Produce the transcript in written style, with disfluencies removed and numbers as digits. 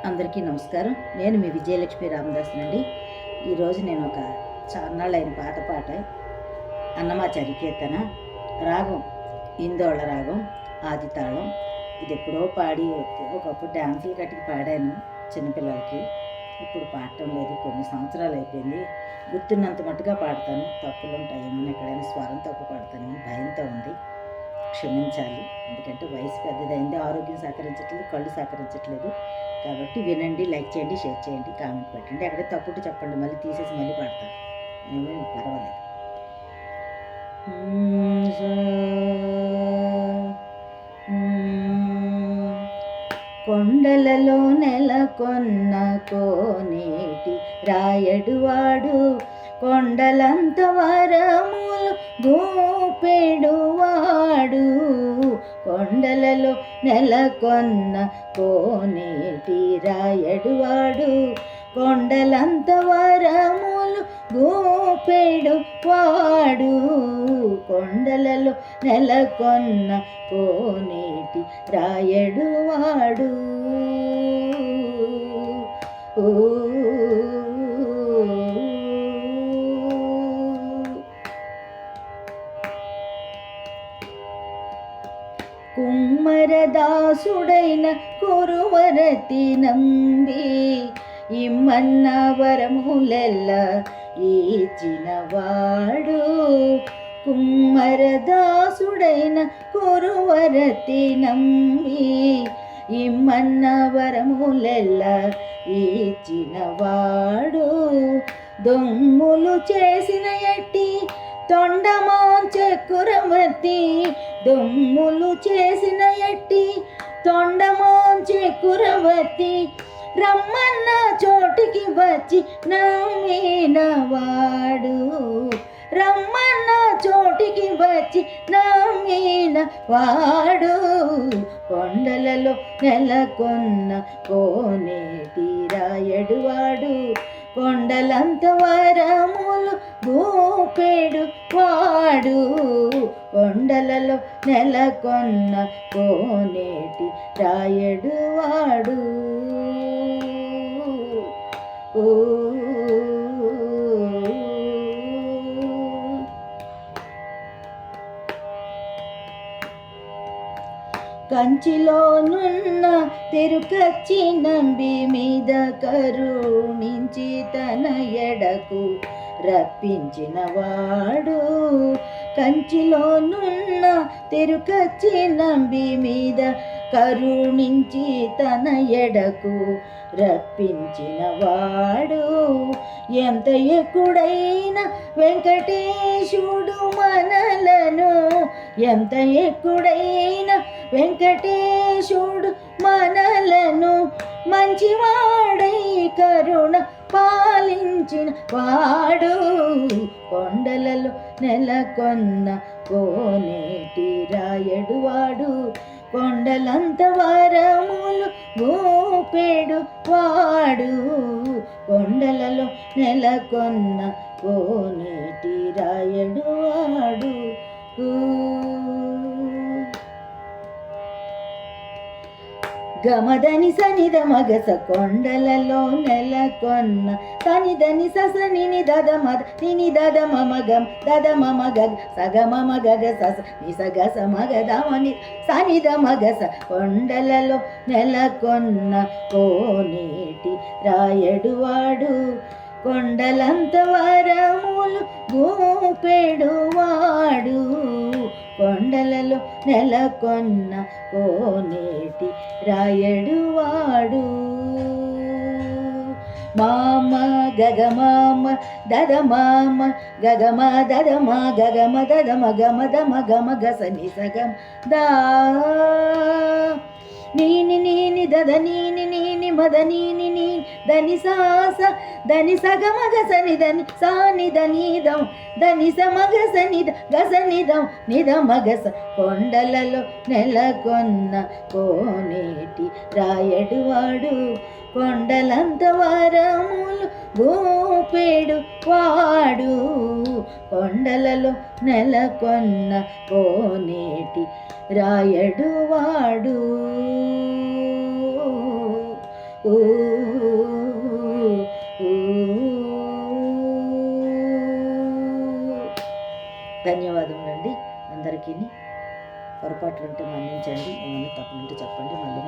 అందరికీ నమస్కారం. నేను మీ విజయలక్ష్మి రామదాస్నండి. ఈరోజు నేను ఒక చాన్నాళ్ళైన పాట అన్నమాచారి కీర్తన, రాగం ఇందోళ రాగం, ఆది తాళం. ఇది ఎప్పుడో పాడి ఒకప్పుడు డ్యాన్సులు కట్టి పాడాను చిన్నపిల్లలకి. ఇప్పుడు పాడటం లేదు, కొన్ని సంవత్సరాలు అయిపోయింది. గుర్తున్నంత మట్టుగా పాడతాను. తప్పులు ఉంటాయేమో, ఎక్కడైనా స్వరం తప్పు పాడతానేమో భయంతో ఉంది, క్షమించాలి. ఎందుకంటే వయసు పెద్దదైంది, ఆరోగ్యం సహకరించట్లేదు, కళ్ళు సహకరించట్లేదు. కాబట్టి వినండి, లైక్ చేయండి, షేర్ చేయండి, కామెంట్ పెట్టండి. అక్కడే తప్పుంటే చెప్పండి, మళ్ళీ తీసేసి మళ్ళీ పాడతాను, ఏమేమి పర్వాలేదు. కొండలలో నెలకొన్న కోనేటి రాయడువాడు, కొండలంత వరములు గోపెడువాడు. కొండలలో నెలకొన్న కోనేటి రాయడువాడు, కొండలంత వరములు గోపెడు వాడు. కొండలలో నెలకొన్న కోనేటి రాయడువాడు. కుమ్మరదాసుడైన కురువరతి నంబి, ఇమ్మన్న వరములెల్ల ఇచ్చినవాడు. కుమ్మరదాసుడైన కురువరతి నంబి, ఇమ్మన్న వరములెల్ల ఇచ్చినవాడు. దొంగులు చేసిన ఎట్టి తొండమాంచెకురవతి, దొమ్ములు చేసిన ఎట్టి తొండమాంచెకురవతి, రమ్మన్న చోటికి వచ్చి నమ్మినవాడు. రమ్మన్న చోటికి వచ్చి నమ్మిన వాడు. కొండలలో నెలకొన్న కోనేటి రాయడువాడు, కొండలంత వరములు గోపెడు వాడు. కొండలలో నెలకొన్న కోనేటి రాయడువాడు. కంచిలోనున్న తిరుకచ్చి నంబి మీద కరుణించి తన ఎడకు రప్పించినవాడు. కంచిలోనున్న తిరుకచ్చి నంబి మీద కరుణించి తన ఎడకు రప్పించినవాడు. ఎంత ఎక్కుడైన వెంకటేశుడు మనలను, ఎంత ఎక్కుడైన వెంకటేశుడు మనలను, మంచివాడై కరుణ పాలించిన వాడు. కొండలలో నెలకొన్న కోనేటి రాయడువాడు, కొండలంత వరములు గోపెడు వాడు. కొండలలో నెలకొన్న కోనేటి రాయడువాడు. గమదని సనిద మగస కొండలలో నెలకొన్న, సనిదని సని దద మద నిని దద మమ గమ దద మమ గగ సగ మమ గగ సస నిసగ సమగదమని సనిద మగస. కొండలలో నెలకొన్న కోనేటి రాయడువాడు, కొండలంత వరములు గోపెడు వాడు. కొండలలో నెలకొన్న కోనేటి రాయడువాడు. మామ గగమామ దద మామ గగమ దదమ గగమ దదమ గమ దమ గమ గసని సగం దా నీని నీని దద నీని నీని మద నీని నీ దని సాస దని సగమ గసని దని సాని దనిదం దని సమగ సనిద గసనిదం నిద మగస. కొండలలో నెలకొన్న కోనేటి రాయడువాడు, కొండలంత వరములు గోపెడు వాడు. కొండలలో నెలకొన్న కోనేటి రాయడువాడు. ఓ ఓ. ధన్యవాదములండి అందరికీ. పొరపాట్లు ఉంటే మన్నించండి, ఏమైనా తప్పులుంటే చెప్పండి. మళ్ళీ